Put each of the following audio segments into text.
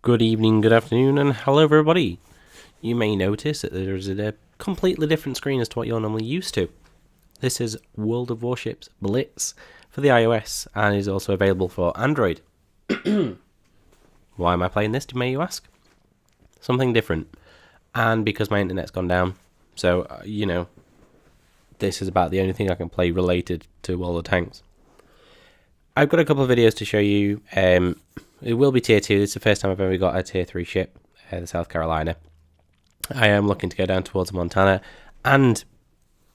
Good evening, good afternoon, and hello everybody. You may notice that there's a completely different screen as to what you're normally used to. This is World of Warships Blitz for the iOS and is also available for Android. Why am I playing this, may you ask? Something different. And because my internet's gone down, so, this is about the only thing I can play related to World of Tanks. I've got a couple of videos to show you. It will be tier 2. This is the first time I've ever got a tier 3 ship, the South Carolina. I am looking to go down towards Montana, and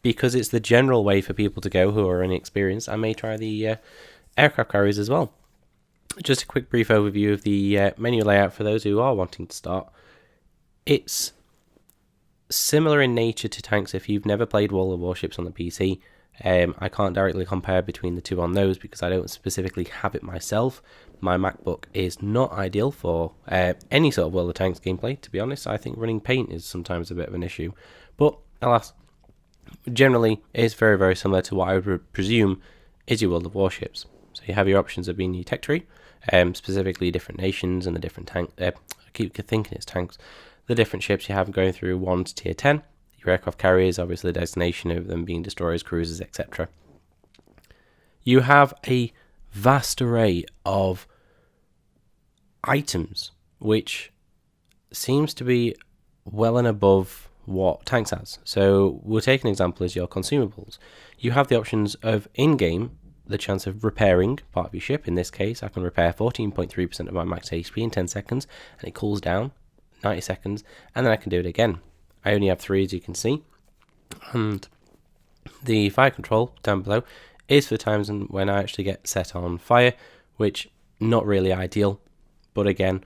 because it's the general way for people to go who are inexperienced, I may try the aircraft carriers as well. Just a quick brief overview of the menu layout for those who are wanting to start. It's similar in nature to tanks if you've never played World of Warships on the PC. I can't directly compare between the two on those because I don't specifically have it myself. My MacBook is not ideal for any sort of World of Tanks gameplay, to be honest. I think running paint is sometimes a bit of an issue. But, alas, generally it's very, very similar to what I would presume is your World of Warships. So you have your options of being your tech tree, specifically different nations and the different tank. I keep thinking it's tanks. The different ships you have going through 1 to tier 10. Your aircraft carriers, obviously the designation of them being destroyers, cruisers, etc. You have a vast array of items, which seems to be well and above what tanks has. So we'll take an example as your consumables. You have the options of in-game, the chance of repairing part of your ship. In this case, I can repair 14.3% of my max HP in 10 seconds, and it cools down 90 seconds, and then I can do it again. I only have 3, as you can see, and the fire control down below is for times when I actually get set on fire, which not really ideal, but again,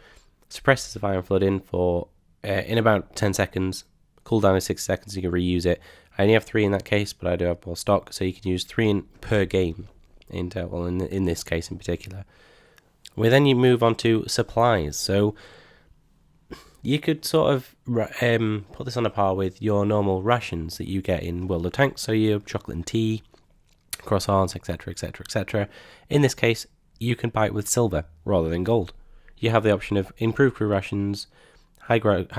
suppresses the fire and flood in for in about 10 seconds, cooldown is 6 seconds, you can reuse it. I only have 3 in that case, but I do have more stock, so you can use 3 per game in total, in this case in particular. Then you move on to supplies, so you could sort of put this on a par with your normal rations that you get in World of Tanks, so your chocolate and tea, croissants, etc, etc, etc. In this case, you can buy it with silver rather than gold. You have the option of improved crew rations, high grade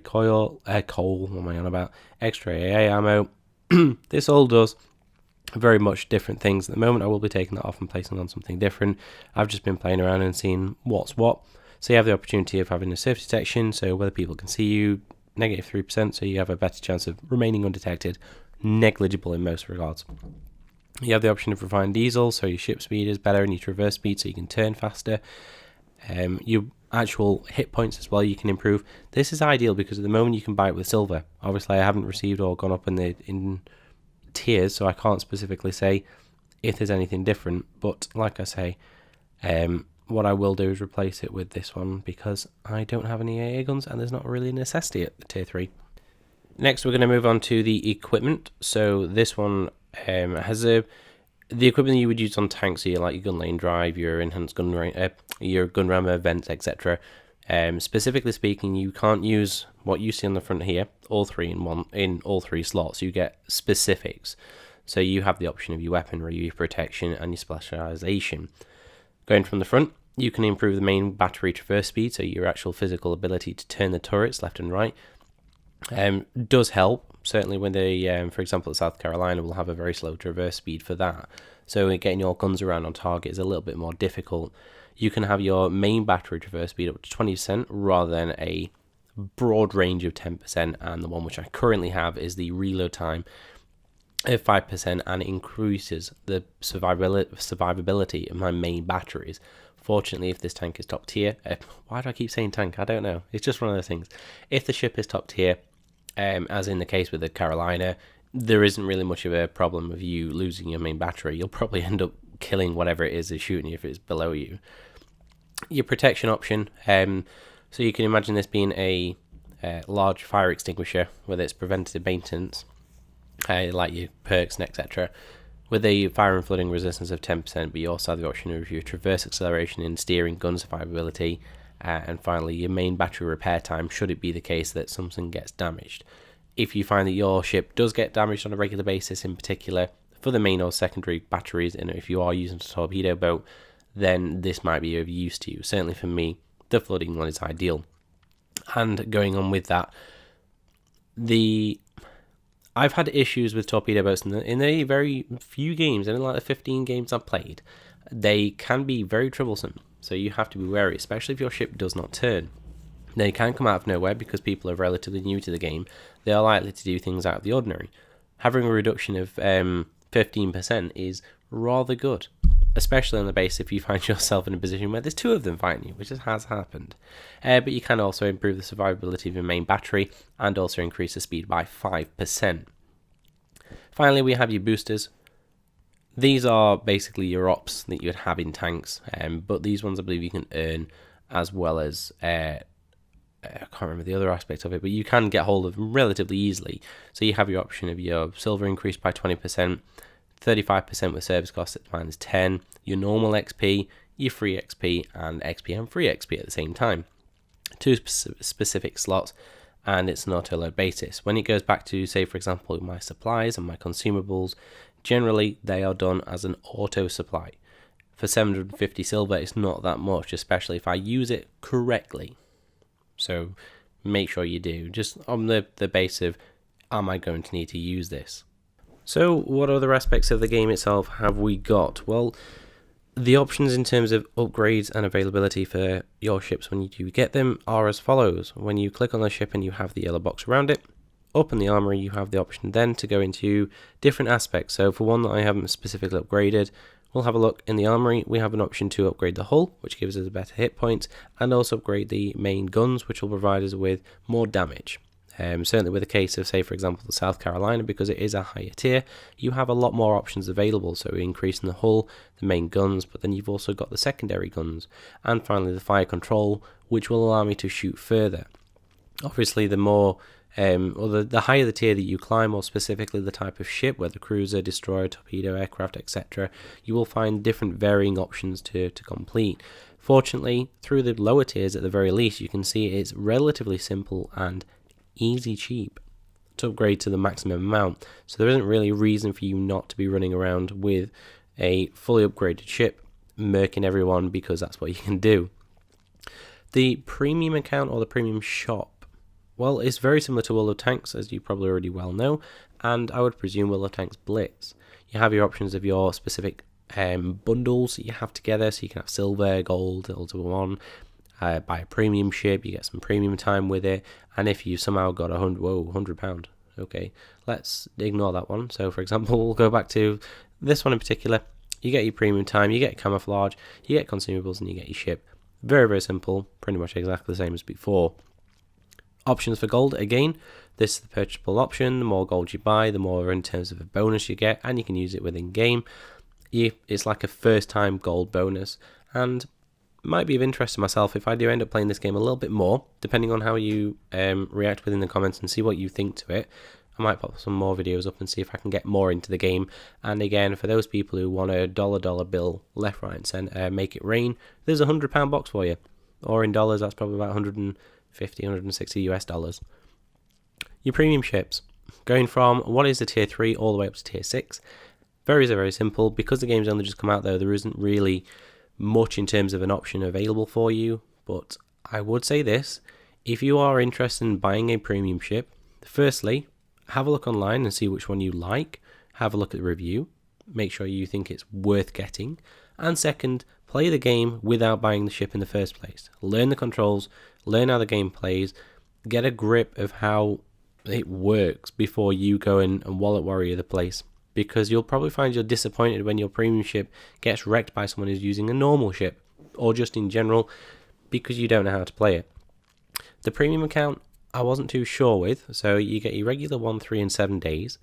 coal, what am I on about, extra AA ammo. This all does very much different things. At the moment, I will be taking that off and placing on something different. I've just been playing around and seeing what's what. So you have the opportunity of having a surface detection, so whether people can see you, negative 3%, so you have a better chance of remaining undetected, negligible in most regards. You have the option of refined diesel, so your ship speed is better and your traverse speed, so you can turn faster. Your actual hit points as well, you can improve. This is ideal because at the moment you can buy it with silver. Obviously, I haven't received or gone up in tiers, so I can't specifically say if there's anything different, but like I say, what I will do is replace it with this one because I don't have any AA guns and there's not really a necessity at tier 3. Next, we're going to move on to the equipment. So this one has the equipment that you would use on tanks, so like your gun lane drive, your enhanced gun your gun rammer, vents, etc. Specifically speaking, you can't use what you see on the front here, all 3 in all 3 slots. You get specifics. So you have the option of your weaponry, your protection, and your specialization. Going from the front, you can improve the main battery traverse speed, so your actual physical ability to turn the turrets left and right. Does help, certainly when they, for example, South Carolina will have a very slow traverse speed for that. So getting your guns around on target is a little bit more difficult. You can have your main battery traverse speed up to 20% rather than a broad range of 10%, and the one which I currently have is the reload time of 5% and increases the survivability of my main batteries. Fortunately, if this tank is top tier, why do I keep saying tank? I don't know. It's just one of those things. If the ship is top tier, as in the case with the Carolina, there isn't really much of a problem of you losing your main battery. You'll probably end up killing whatever it is shooting you if it's below you. Your protection option, so you can imagine this being a large fire extinguisher, whether it's preventative maintenance, like your perks and etc. With a fire and flooding resistance of 10%, but you also have the option of your traverse acceleration in steering, gun survivability, and finally your main battery repair time should it be the case that something gets damaged. If you find that your ship does get damaged on a regular basis, in particular for the main or secondary batteries, and if you are using a torpedo boat, then this might be of use to you. Certainly for me, the flooding one is ideal. And going on with that, I've had issues with torpedo boats in the very few games, and in like the 15 games I've played, they can be very troublesome. So you have to be wary, especially if your ship does not turn. They can come out of nowhere because people are relatively new to the game. They are likely to do things out of the ordinary. Having a reduction of 15% is rather good, especially on the base if you find yourself in a position where there's two of them fighting you, which has happened. But you can also improve the survivability of your main battery and also increase the speed by 5%. Finally, we have your boosters. These are basically your ops that you'd have in tanks, but these ones I believe you can earn, as well as I can't remember the other aspect of it, but you can get hold of them relatively easily. So you have your option of your silver increased by 20%, 35% with service costs at -10, your normal XP, your free XP, and XP and free XP at the same time. Two specific slots, and it's an auto-load basis. When it goes back to, say, for example, my supplies and my consumables, generally they are done as an auto supply. For 750 silver, it's not that much, especially if I use it correctly. So make sure you do, just on the base of, am I going to need to use this? So what other aspects of the game itself have we got? Well, the options in terms of upgrades and availability for your ships when you do get them are as follows. When you click on the ship and you have the yellow box around it, up in the armory you have the option then to go into different aspects. So for one that I haven't specifically upgraded, we'll have a look in the armory. We have an option to upgrade the hull, which gives us a better hit points, and also upgrade the main guns, which will provide us with more damage. Certainly with the case of, say, for example, the South Carolina, because it is a higher tier, you have a lot more options available. So increasing the hull, the main guns, but then you've also got the secondary guns, and finally the fire control, which will allow me to shoot further. Obviously, the more or the higher the tier that you climb, or specifically the type of ship, whether cruiser, destroyer, torpedo, aircraft, etc., you will find different varying options to complete. Fortunately, through the lower tiers at the very least, you can see it's relatively simple and easy cheap to upgrade to the maximum amount. So there isn't really a reason for you not to be running around with a fully upgraded ship, murking everyone because that's what you can do. The premium account or the premium shop, well, it's very similar to World of Tanks, as you probably already well know, and I would presume World of Tanks Blitz. You have your options of your specific bundles that you have together, so you can have silver, gold, all to one. Buy a premium ship, you get some premium time with it, and if you somehow got £100, okay, let's ignore that one. So for example, we'll go back to this one in particular. You get your premium time, you get camouflage, you get consumables, and you get your ship. Very, very simple, pretty much exactly the same as before. Options for gold, again, this is the purchasable option. The more gold you buy, the more in terms of a bonus you get, and you can use it within game. It's like a first time gold bonus, and might be of interest to myself if I do end up playing this game a little bit more, depending on how you react within the comments and see what you think to it. I might pop some more videos up and see if I can get more into the game. And again, for those people who want a dollar bill left, right and centre, make it rain, there's a £100 box for you. Or in dollars, that's probably about 150, 160 US dollars. Your premium ships, going from what is the tier 3 all the way up to tier 6. Very, very simple. Because the game's only just come out though, there isn't really much in terms of an option available for you. But I would say this, if you are interested in buying a premium ship, firstly, have a look online and see which one you like. Have a look at the review. Make sure you think it's worth getting. And second, play the game without buying the ship in the first place. Learn the controls, learn how the game plays, get a grip of how it works before you go in and wallet warrior the place. Because you'll probably find you're disappointed when your premium ship gets wrecked by someone who's using a normal ship, or just in general, because you don't know how to play it. The premium account, I wasn't too sure with, so you get your regular 1, 3 and 7 days,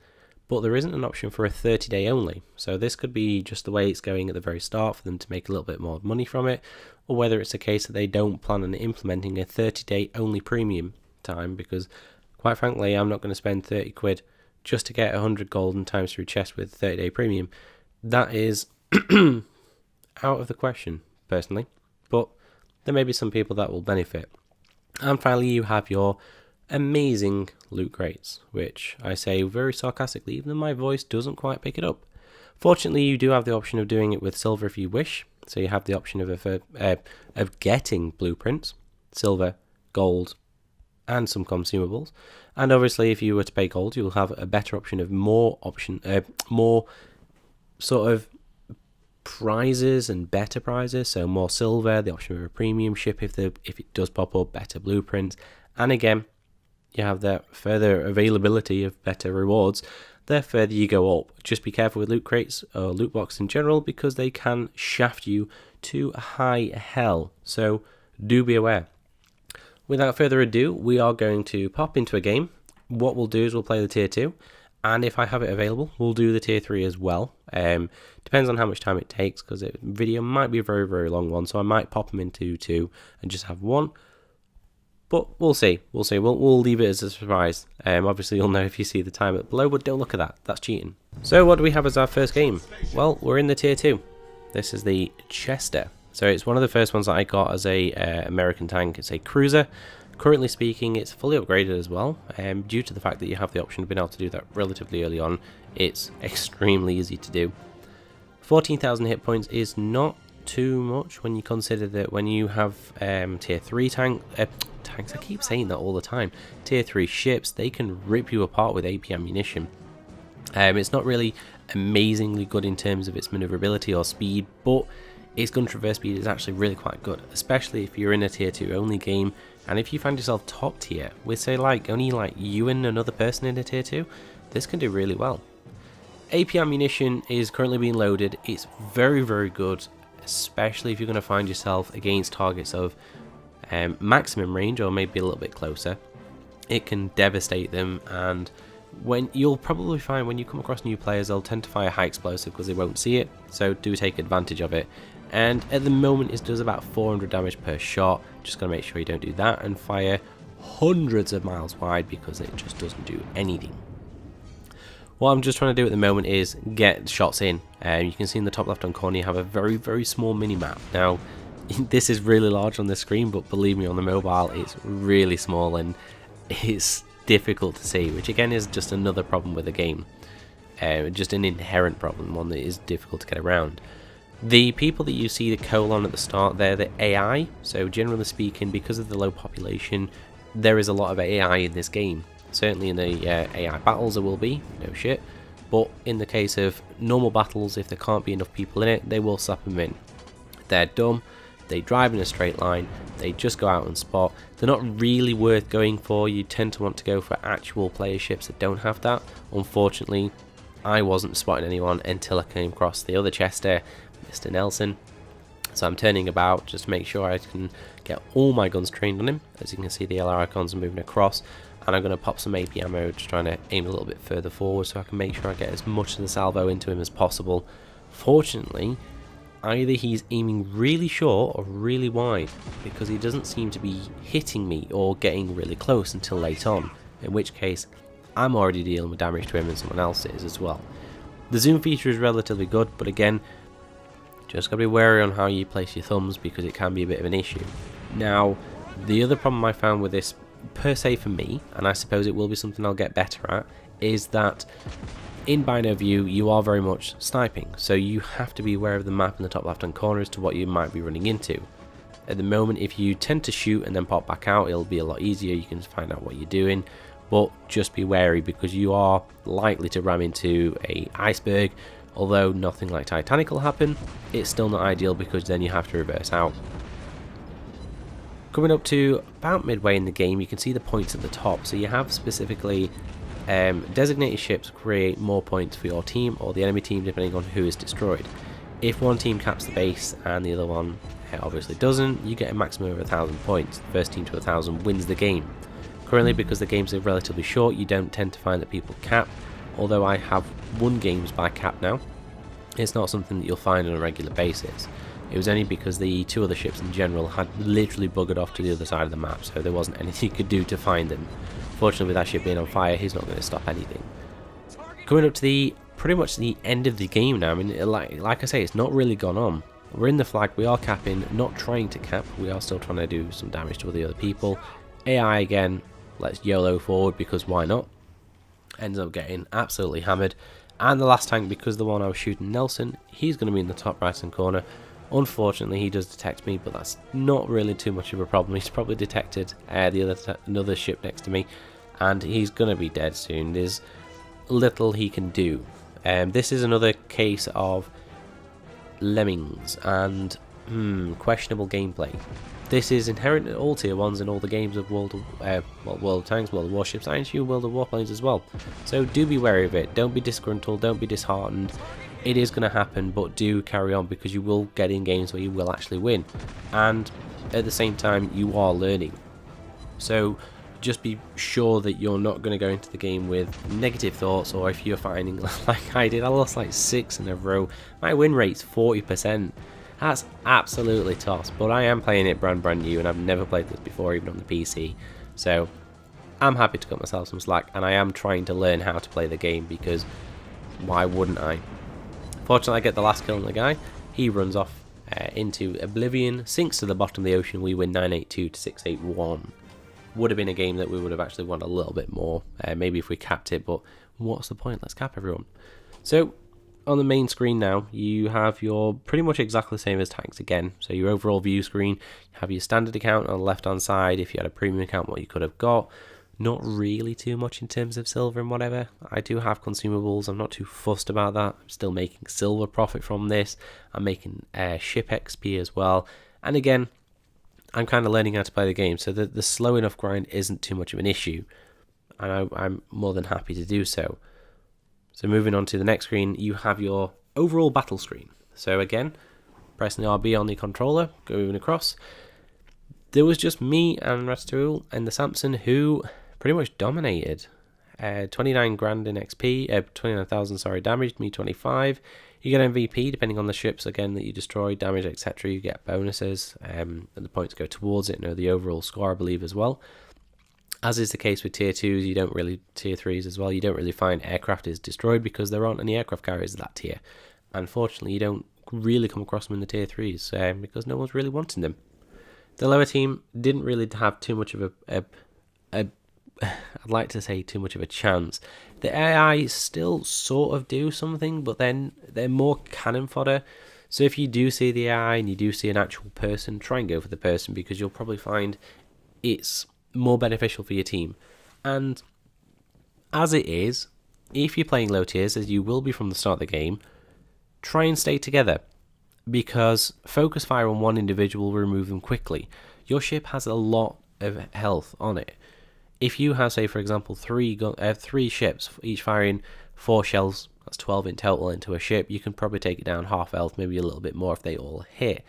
but there isn't an option for a 30-day only. So this could be just the way it's going at the very start for them to make a little bit more money from it, or whether it's a case that they don't plan on implementing a 30-day only premium time, because quite frankly, I'm not going to spend 30 quid just to get 100 gold and times through chest with 30-day premium. That is out of the question, personally, but there may be some people that will benefit. And finally, you have your amazing loot crates, which I say very sarcastically, even though my voice doesn't quite pick it up. Fortunately, you do have the option of doing it with silver if you wish, So you have the option of getting blueprints, silver, gold, and some consumables. And obviously, if you were to pay gold, you'll have a better option of more sort of prizes and better prizes. So more silver, the option of a premium ship if it does pop up, better blueprints, and again, you have the further availability of better rewards the further you go up. Just be careful with loot crates or loot boxes in general, because they can shaft you to high hell, so do be aware. Without further ado, we are going to pop into a game. What we'll do is we'll play the tier 2, and if I have it available, we'll do the tier 3 as well. Depends on how much time it takes, because the video might be a very, very long one, so I might pop them into 2 and just have 1. But we'll see. We'll leave it as a surprise. Obviously, you'll know if you see the time below, but don't look at that. That's cheating. So what do we have as our first game? Well, we're in the tier 2. This is the Chester. So it's one of the first ones that I got as a American tank. It's a cruiser. Currently speaking, it's fully upgraded as well. Due to the fact that you have the option of being able to do that relatively early on, it's extremely easy to do. 14,000 hit points is not too much when you consider that when you have tier 3 tanks, I keep saying that all the time, tier 3 ships, they can rip you apart with AP ammunition. It's not really amazingly good in terms of its maneuverability or speed, but its gun traverse speed is actually really quite good, especially if you're in a tier 2 only game, and if you find yourself top tier with, say, only you and another person in a tier 2, this can do really well. AP ammunition is currently being loaded. It's very, very good, especially if you're going to find yourself against targets of maximum range or maybe a little bit closer. It can devastate them, and when you'll probably find when you come across new players, they'll tend to fire high explosive because they won't see it, so do take advantage of it. And at the moment it does about 400 damage per shot. Just gotta make sure you don't do that and fire hundreds of miles wide, because it just doesn't do anything. What I'm just trying to do at the moment is get shots in. You can see in the top left hand corner you have a very, very small mini map. Now this is really large on the screen, but believe me, on the mobile it's really small and it's difficult to see, which again is just another problem with the game. Just an inherent problem, one that is difficult to get around. The people that you see the colon at the start, they're the AI, so generally speaking, because of the low population, there is a lot of AI in this game. Certainly in the AI battles there will be, no shit, but in the case of normal battles, if there can't be enough people in it, they will slap them in. They're dumb, they drive in a straight line, they just go out and spot. They're not really worth going for. You tend to want to go for actual player ships that don't have that. Unfortunately, I wasn't spotting anyone until I came across the other Chester, Mr. Nelson. So I'm turning about just to make sure I can get all my guns trained on him. As you can see, the LR icons are moving across, and I'm going to pop some AP ammo, just trying to aim a little bit further forward so I can make sure I get as much of the salvo into him as possible. Fortunately, either he's aiming really short or really wide, because he doesn't seem to be hitting me or getting really close until late on, in which case I'm already dealing with damage to him and someone else is as well. The zoom feature is relatively good, but again, just gotta be wary on how you place your thumbs, because it can be a bit of an issue. Now, the other problem I found with this, per se for me, and I suppose it will be something I'll get better at, is that in bino view you are very much sniping, so you have to be aware of the map in the top left hand corner as to what you might be running into. At the moment, if you tend to shoot and then pop back out, it'll be a lot easier, you can find out what you're doing, but just be wary, because you are likely to ram into a iceberg. Although nothing like Titanic will happen, it's still not ideal, because then you have to reverse out. Coming up to about midway in the game, you can see the points at the top. So you have specifically designated ships create more points for your team or the enemy team, depending on who is destroyed. If one team caps the base and the other one obviously doesn't, you get a maximum of 1,000 points. The first team to 1,000 wins the game. Currently, because the games are relatively short, you don't tend to find that people cap. Although I have won games by cap now, it's not something that you'll find on a regular basis. It was only because the two other ships in general had literally buggered off to the other side of the map, so there wasn't anything you could do to find them. Fortunately, with that ship being on fire, he's not going to stop anything. Coming up to pretty much the end of the game now. I mean, like I say, it's not really gone on. We're in the flag, we are capping, not trying to cap, we are still trying to do some damage to the other people. AI again, let's YOLO forward, because why not? Ends up getting absolutely hammered. And the last tank, because the one I was shooting, Nelson, he's going to be in the top right hand corner. Unfortunately, he does detect me, but that's not really too much of a problem. He's probably detected another ship next to me, and he's going to be dead soon. There's little he can do. This is another case of lemmings and questionable gameplay. This is inherent in all tier 1s in all the games of World of Tanks, World of Warships, and World of Warplanes as well. So do be wary of it. Don't be disgruntled, don't be disheartened. It is going to happen, but do carry on, because you will get in games where you will actually win. And at the same time, you are learning. So just be sure that you're not going to go into the game with negative thoughts, or if you're finding, like I did, I lost like 6 in a row. My win rate's 40%. That's absolutely toss, but I am playing it brand new, and I've never played this before, even on the PC. So I'm happy to cut myself some slack, and I am trying to learn how to play the game, because why wouldn't I? Fortunately, I get the last kill on the guy. He runs off into oblivion, sinks to the bottom of the ocean. We win 982 to 681. Would have been a game that we would have actually won a little bit more, maybe if we capped it, but what's the point? Let's cap everyone. So on the main screen now, you have your pretty much exactly the same as tanks again. So your overall view screen, you have your standard account on the left hand side. If you had a premium account, what you could have got. Not really too much in terms of silver and whatever. I do have consumables. I'm not too fussed about that. I'm still making silver profit from this. I'm making ship XP as well. And again, I'm kind of learning how to play the game, so the slow enough grind isn't too much of an issue. And I'm more than happy to do so. So moving on to the next screen, you have your overall battle screen. So again, pressing RB on the controller, going across. There was just me and Ratatouille and the Samson who pretty much dominated. 29 grand in XP, 29,000 sorry, damage, me 25. You get MVP depending on the ships again that you destroy, damage, etc. You get bonuses, and the points go towards it, the overall score I believe as well. As is the case with tier 2s, you don't really, tier 3s as well, you don't really find aircraft is destroyed because there aren't any aircraft carriers at that tier. Unfortunately, you don't really come across them in the tier 3s because no one's really wanting them. The lower team didn't really have too much of I'd like to say too much of a chance. The AI still sort of do something, but then they're more cannon fodder. So if you do see the AI and you do see an actual person, try and go for the person, because you'll probably find it's more beneficial for your team. And as it is, if you're playing low tiers, as you will be from the start of the game, try and stay together, because focus fire on one individual will remove them quickly. Your ship has a lot of health on it. If you have, say for example, three ships, each firing 4 shells, that's 12 in total into a ship, you can probably take it down half health, maybe a little bit more if they all hit.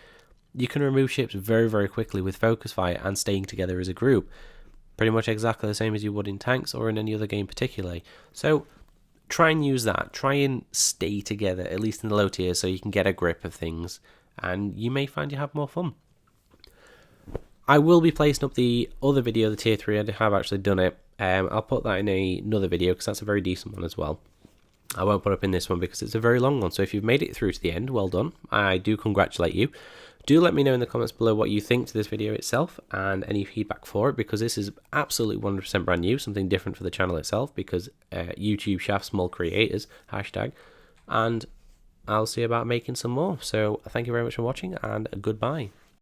You can remove ships very, very quickly with focus fire and staying together as a group. Pretty much exactly the same as you would in tanks or in any other game particularly. So try and use that. Try and stay together, at least in the low tiers, so you can get a grip of things, and you may find you have more fun. I will be placing up the other video, the tier 3, I have actually done it. I'll put that in another video because that's a very decent one as well. I won't put up in this one because it's a very long one, so if you've made it through to the end, well done. I do congratulate you. Do let me know in the comments below what you think to this video itself and any feedback for it, because this is absolutely 100% brand new, something different for the channel itself, because YouTube shafts small creators, hashtag, and I'll see about making some more. So thank you very much for watching, and goodbye.